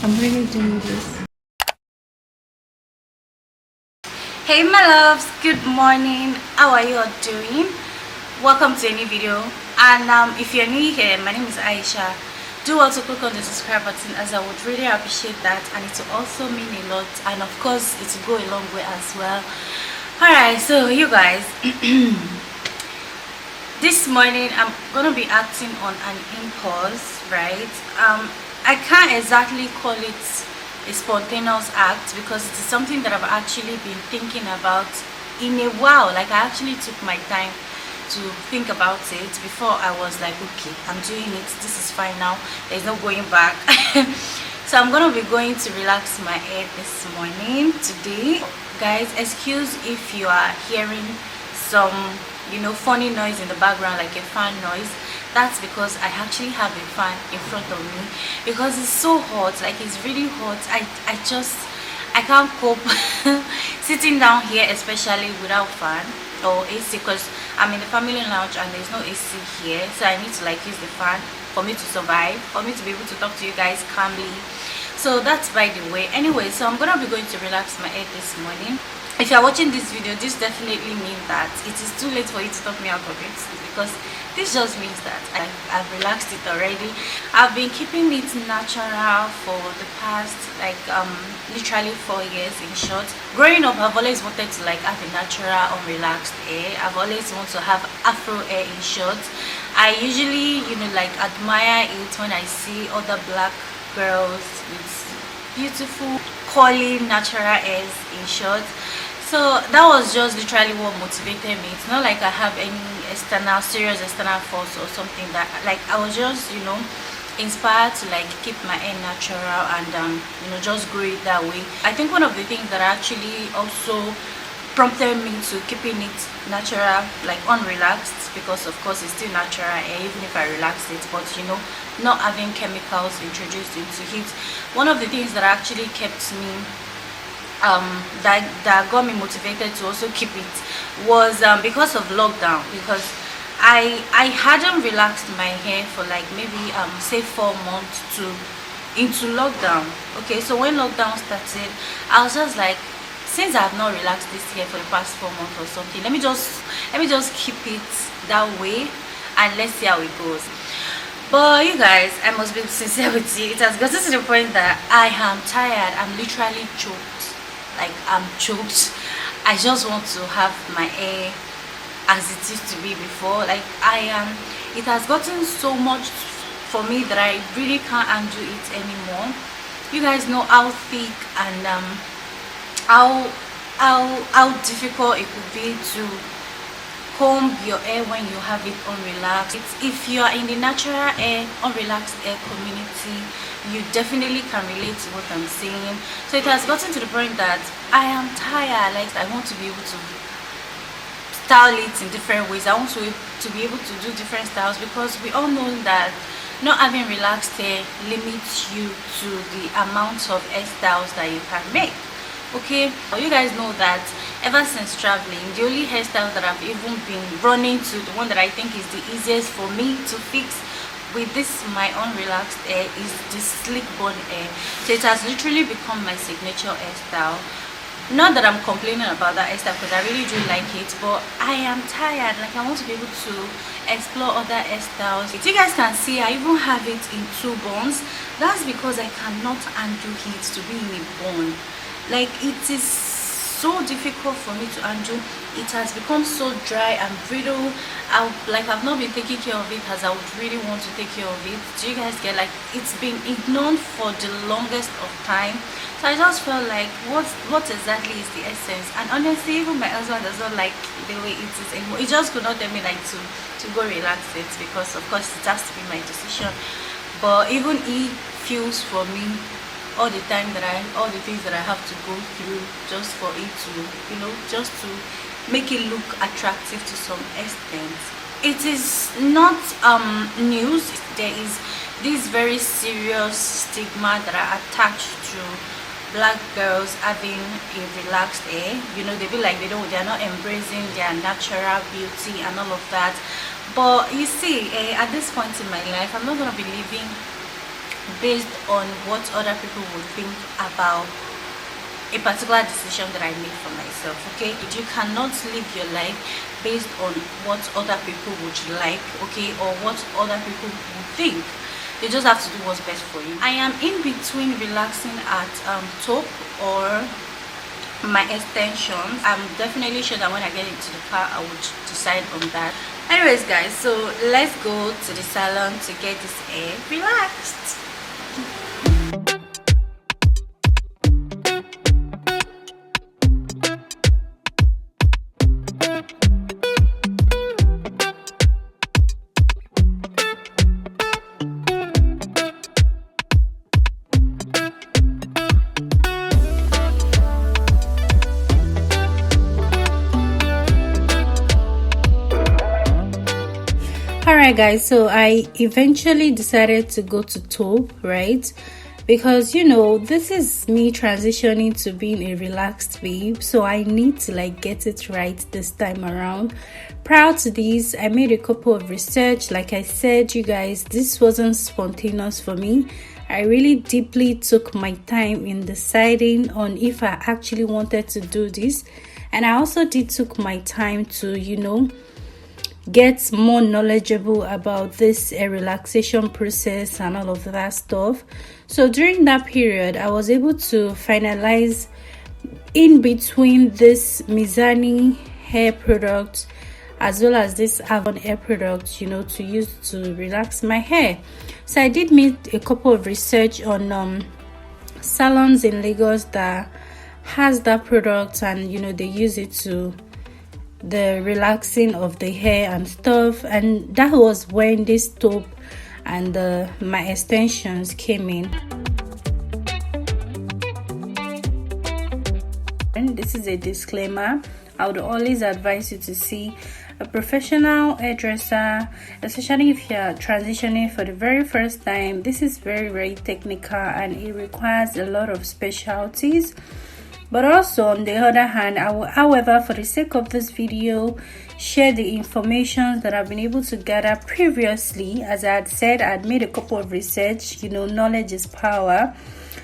I'm really doing this. Hey my loves, good morning. How are you all doing? Welcome to a new video. And if you're new here, my name is Aisha. Do also click on the subscribe button, as I would really appreciate that, and it will also mean a lot, and of course it will go a long way as well. Alright, so you guys, this morning I'm gonna be acting on an impulse, right? I can't exactly call it a spontaneous act because it is something that I've actually been thinking about in a while. Like, I actually took my time to think about it before I was like, okay, I'm doing it, this is fine now, there's no going back. So I'm gonna be going to relax my head this morning today. Guys, excuse if you are hearing some funny noise in the background, like a fan noise. That's because I actually have a fan in front of me because it's so hot. Like, it's really hot. I can't cope sitting down here, especially without fan or AC, because I'm in the family lounge and there's no AC here, so I need to like use the fan for me to survive, for me to be able to talk to you guys calmly. So that's by the way. Anyway, so I'm gonna be going to relax my head this morning. If you're watching this video, this definitely means that it is too late for you to talk me out of it, because this just means that I've relaxed it already. I've been keeping it natural for the past literally 4 years in short. Growing up, I've always wanted to like have a natural unrelaxed hair. I've always wanted to have afro hair in short. I usually like admire it when I see other black girls with beautiful curly natural hairs in short. So that was just literally what motivated me. It's not like I have any serious external force or something. That like I was just inspired to like keep my hair natural and just grow it that way. I think one of the things that actually also prompted me to keeping it natural, like unrelaxed, because of course it's still natural hair even if I relax it, but not having chemicals introduced into it. One of the things that actually kept me that got me motivated to also keep it was because of lockdown, because I hadn't relaxed my hair for like maybe say 4 months to into lockdown. Okay, so when lockdown started, I was just like, since I have not relaxed this hair for the past 4 months or something, let me just keep it that way and let's see how it goes. But you guys, I must be sincere with you, it has gotten to the point that I am tired. I'm literally choked. Like, I'm choked. I just want to have my hair as it used to be before. Like, it has gotten so much for me that I really can't undo it anymore. You guys know how thick and how difficult it could be to comb your hair when you have it unrelaxed. If you are in the natural hair unrelaxed hair community, you definitely can relate to what I'm saying. So it has gotten to the point that I am tired. Like, I want to be able to style it in different ways. I want to be able to do different styles, because we all know that not having relaxed hair limits you to the amount of hairstyles that you can make. Okay, you guys know that ever since traveling, the only hairstyle that I've even been running to, the one that I think is the easiest for me to fix with this my unrelaxed hair, is the slick bun hair. So it has literally become my signature hairstyle. Not that I'm complaining about that hairstyle, because I really do like it, but I am tired. Like, I want to be able to explore other hairstyles. If you guys can see, I even have it in 2 buns. That's because I cannot undo it to be in a bun. Like, it is so difficult for me to undo. It has become so dry and brittle. I've not been taking care of it as I would really want to take care of it. Do you guys get? Like, it's been ignored for the longest of time. So I just felt like, what exactly is the essence? And honestly, even my husband does not like the way it is anymore. He just could not tell me like to go relax it, because of course it has to be my decision. But even he feels for me all the time that all the things that I have to go through just for it to just to make it look attractive to some extent. It is not news. There is this very serious stigma that are attached to black girls having a relaxed hair. They feel like they're not embracing their natural beauty and all of that. But you see, at this point in my life, I'm not going to be living based on what other people would think about a particular decision that I made for myself. Okay, you cannot live your life based on what other people would like, okay, or what other people would think. You just have to do what's best for you. I am in between relaxing at top or my extensions. I'm definitely sure that when I get into the car I would decide on that. Anyways guys, so let's go to the salon to get this hair relaxed. Alright guys, so I eventually decided to go to taupe, right? Because you know, this is me transitioning to being a relaxed babe, so I need to like get it right this time around. Prior to this, I made a couple of research. Like I said, you guys, this wasn't spontaneous for me. I really deeply took my time in deciding on if I actually wanted to do this, and I also took my time to, you know, get more knowledgeable about this relaxation process and all of that stuff. So during that period, I was able to finalize in between this Mizani hair product as well as this Avon hair product, you know, to use to relax my hair. So I did make a couple of research on salons in Lagos that has that product, and you know, they use it to the relaxing of the hair and stuff. And that was when this taupe and my extensions came in. And this is a disclaimer: I would always advise you to see a professional hairdresser, especially if you're transitioning for the very first time. This is very technical and it requires a lot of specialties. But also on the other hand, I will, however, for the sake of this video, share the information that I've been able to gather previously. As I had said, I had made a couple of research, you know, knowledge is power.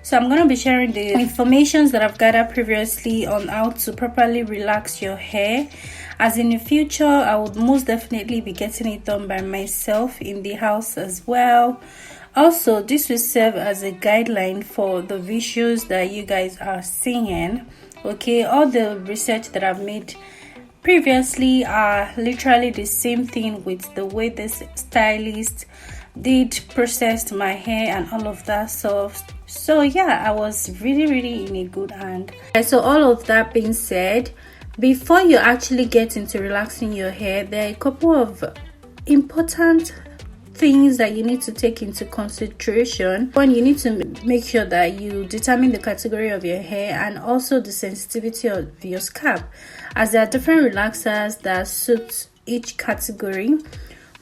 So I'm going to be sharing the information that I've gathered previously on how to properly relax your hair, as in the future I would most definitely be getting it done by myself in the house as well. Also, this will serve as a guideline for the visuals that you guys are seeing. Okay, all the research that I've made previously are literally the same thing with the way this stylist did processed my hair and all of that stuff. So yeah, I was really in a good hand. So all of that being said, before you actually get into relaxing your hair, there are a couple of important things that you need to take into consideration. One, you need to make sure that you determine the category of your hair and also the sensitivity of your scalp, as there are different relaxers that suit each category,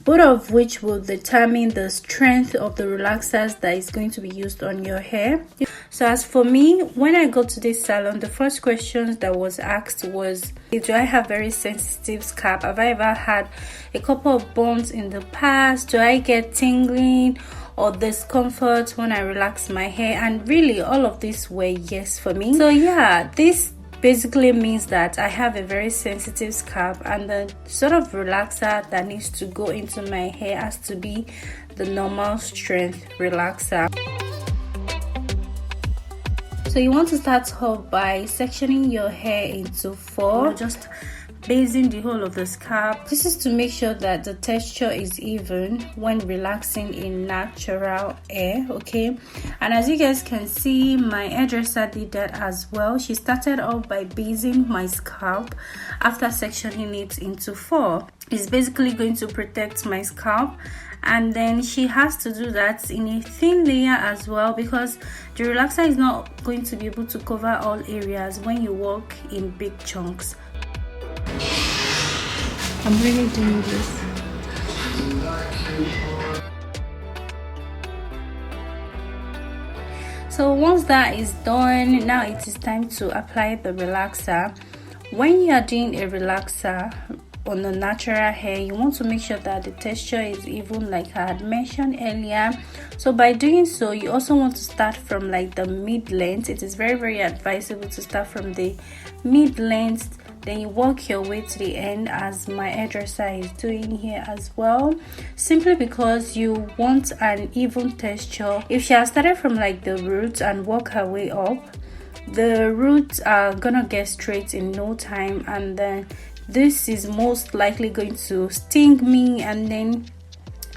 both of which will determine the strength of the relaxers that is going to be used on your hair. So as for me, when I got to this salon, the first question that was asked was, do I have very sensitive scalp? Have I ever had a couple of bumps in the past? Do I get tingling or discomfort when I relax my hair? And really all of these were yes for me. So yeah, this basically means that I have a very sensitive scalp, and the sort of relaxer that needs to go into my hair has to be the normal strength relaxer. So you want to start off by sectioning your hair into 4, just basing the whole of the scalp. This is to make sure that the texture is even when relaxing in natural hair, okay? And as you guys can see, my hairdresser did that as well. She started off by basing my scalp after sectioning it into 4. It's basically going to protect my scalp, and then she has to do that in a thin layer as well, because the relaxer is not going to be able to cover all areas when you work in big chunks. I'm really doing this. So once that is done, now it is time to apply the relaxer. When you are doing a relaxer, on the natural hair, you want to make sure that the texture is even, like I had mentioned earlier. So by doing so, you also want to start from like the mid length. It is very advisable to start from the mid length, then you work your way to the end, as my hairdresser is doing here as well, simply because you want an even texture. If she has started from like the roots and work her way up, the roots are gonna get straight in no time, and then this is most likely going to sting me, and then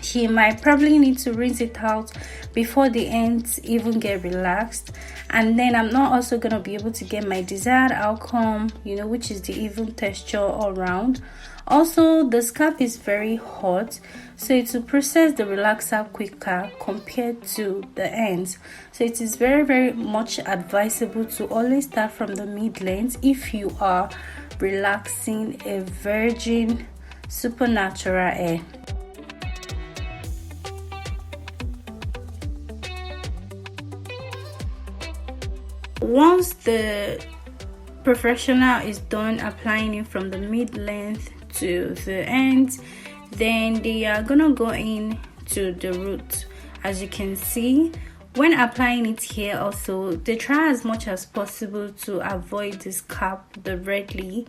she might probably need to rinse it out before the ends even get relaxed, and then I'm not also gonna be able to get my desired outcome, you know, which is the even texture all around. Also, the scalp is very hot, so it will process the relaxer quicker compared to the ends. So it is very much advisable to always start from the mid length if you are relaxing a virgin supernatural hair. Once the professional is done applying it from the mid length to the ends, then they are gonna go in to the root. As you can see, when applying it here also, they try as much as possible to avoid the scalp directly,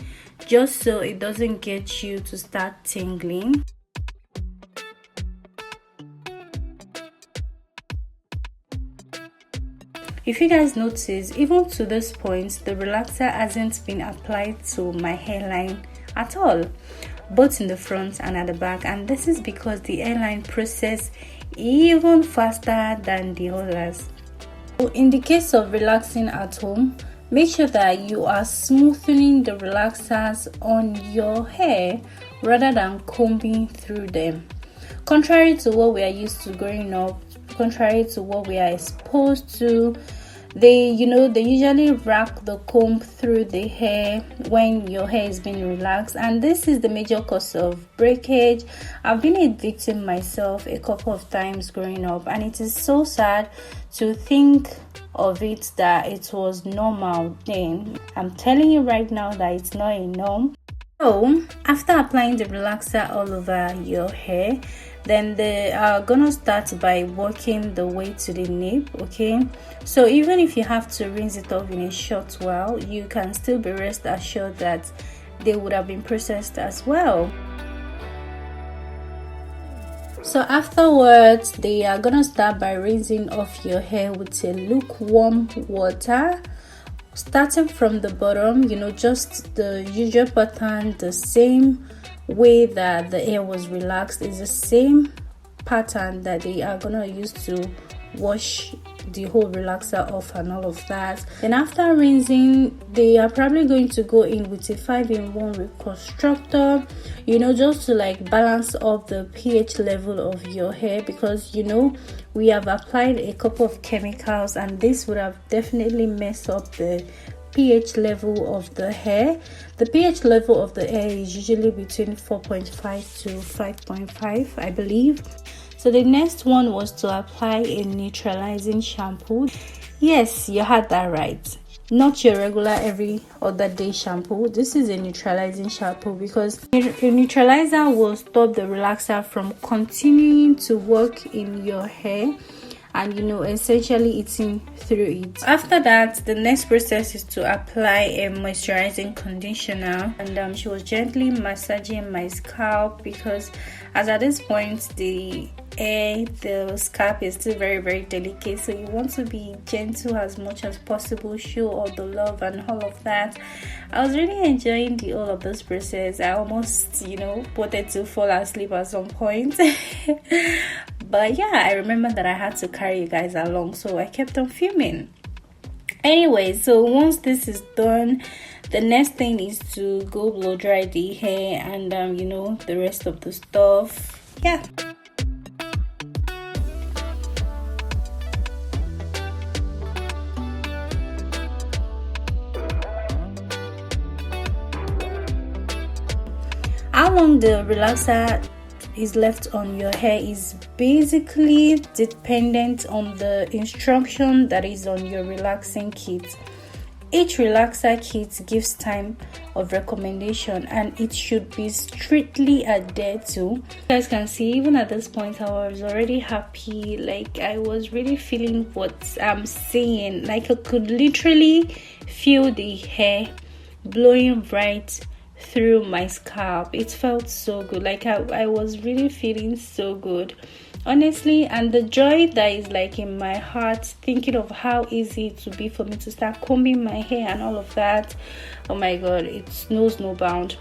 just so it doesn't get you to start tingling. If you guys notice, even to this point, the relaxer hasn't been applied to my hairline at all, both in the front and at the back, and this is because the hairline process even faster than the others. So in the case of relaxing at home, make sure that you are smoothing the relaxers on your hair rather than combing through them. Contrary to what we are used to growing up, contrary to what we are exposed to, they usually rack the comb through the hair when your hair is being relaxed, and this is the major cause of breakage. I've been a victim myself a couple of times growing up, and it is so sad to think of it that it was normal then. I'm telling you right now that it's not a norm. So after applying the relaxer all over your hair, then they are gonna start by working the way to the nape. Okay, so even if you have to rinse it off in a short while, you can still be rest assured that they would have been processed as well. So afterwards, they are gonna start by rinsing off your hair with a lukewarm water, starting from the bottom, just the usual pattern, the same way that the hair was relaxed is the same pattern that they are gonna use to wash the whole relaxer off and all of that. Then after rinsing, they are probably going to go in with a 5-in-1 reconstructor, just to like balance up the pH level of your hair, because we have applied a couple of chemicals and this would have definitely messed up the pH level of the hair. The pH level of the hair is usually between 4.5 to 5.5, I believe. So the next one was to apply a neutralizing shampoo. Yes, you had that right. Not your regular every other day shampoo. This is a neutralizing shampoo because a neutralizer will stop the relaxer from continuing to work in your hair and essentially eating through it. After that, the next process is to apply a moisturizing conditioner, and she was gently massaging my scalp because as at this point the scalp is still very delicate, so you want to be gentle as much as possible, show all the love and all of that. I was really enjoying the all of this process. I almost wanted to fall asleep at some point but yeah, I remember that I had to carry you guys along, so I kept on filming. Anyway, so once this is done, the next thing is to go blow dry the hair and the rest of the stuff. Yeah. How long the relaxer is left on your hair is basically dependent on the instruction that is on your relaxing kit. Each relaxer kit gives time of recommendation and it should be strictly adhered to. You guys can see, even at this point I was already happy. Like, I was really feeling what I'm saying. Like, I could literally feel the hair blowing right through my scalp. It felt so good. Like, I was really feeling so good, honestly. And the joy that is like in my heart, thinking of how easy it would be for me to start combing my hair and all of that, oh my god, it knows no bound.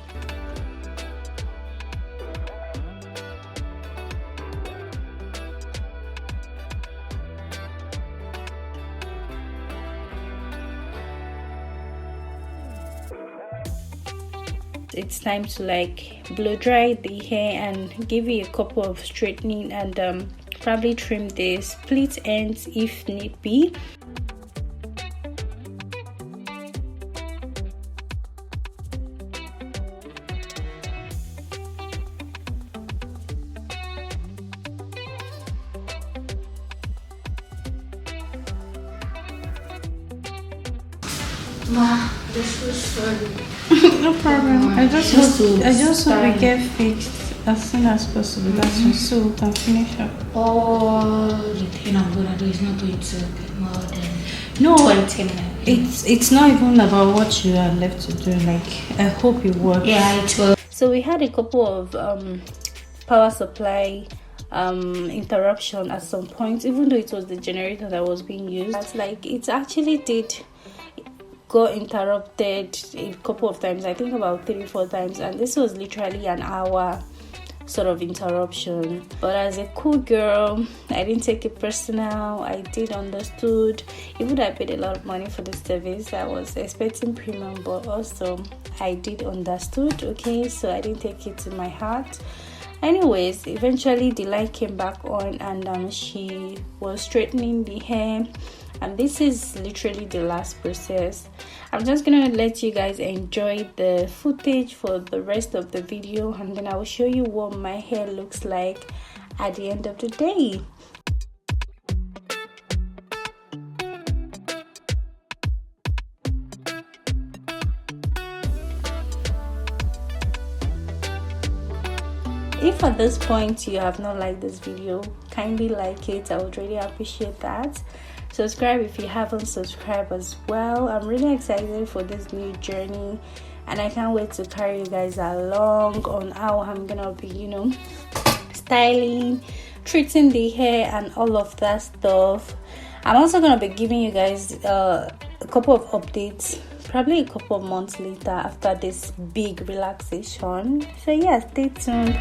It's time to like blow dry the hair and give it a couple of straightening and probably trim the split ends if need be. Ma, this was sorry. No problem. I just hope we get fixed as soon as possible. That's just so we can finish up. Oh, the thing I'm gonna do is not going to be more than No, 20 minutes. it's not even about what you are left to do. Like, I hope it works. Yeah, it will. So we had a couple of power supply interruption at some point, even though it was the generator that was being used. It's like it actually did got interrupted a couple of times, I think about 3-4 times, and this was literally an hour sort of interruption. But as a cool girl, I didn't take it personal. I did understood. Even though I paid a lot of money for the service, I was expecting premium, but also I did understood. Okay, so I didn't take it to my heart. Anyways, eventually the light came back on and she was straightening the hair, and this is literally the last process. I'm just gonna let you guys enjoy the footage for the rest of the video, and then I will show you what my hair looks like at the end of the day. If at this point you have not liked this video, kindly like it. I would really appreciate that. Subscribe if you haven't subscribed as well. I'm really excited for this new journey, and I can't wait to carry you guys along on how I'm gonna be, styling, treating the hair and all of that stuff. I'm also gonna be giving you guys a couple of updates, probably a couple of months later after this big relaxation. So yeah, stay tuned.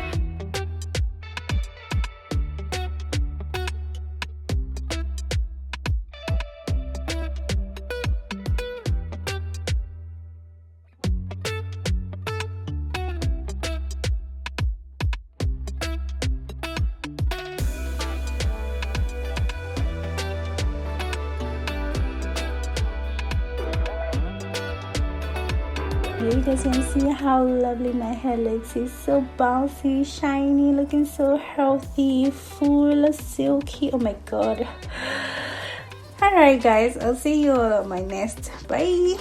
You guys can see how lovely my hair looks. It's so bouncy, shiny, looking so healthy, full, silky. Oh my god. Alright guys, I'll see you all on my next. Bye.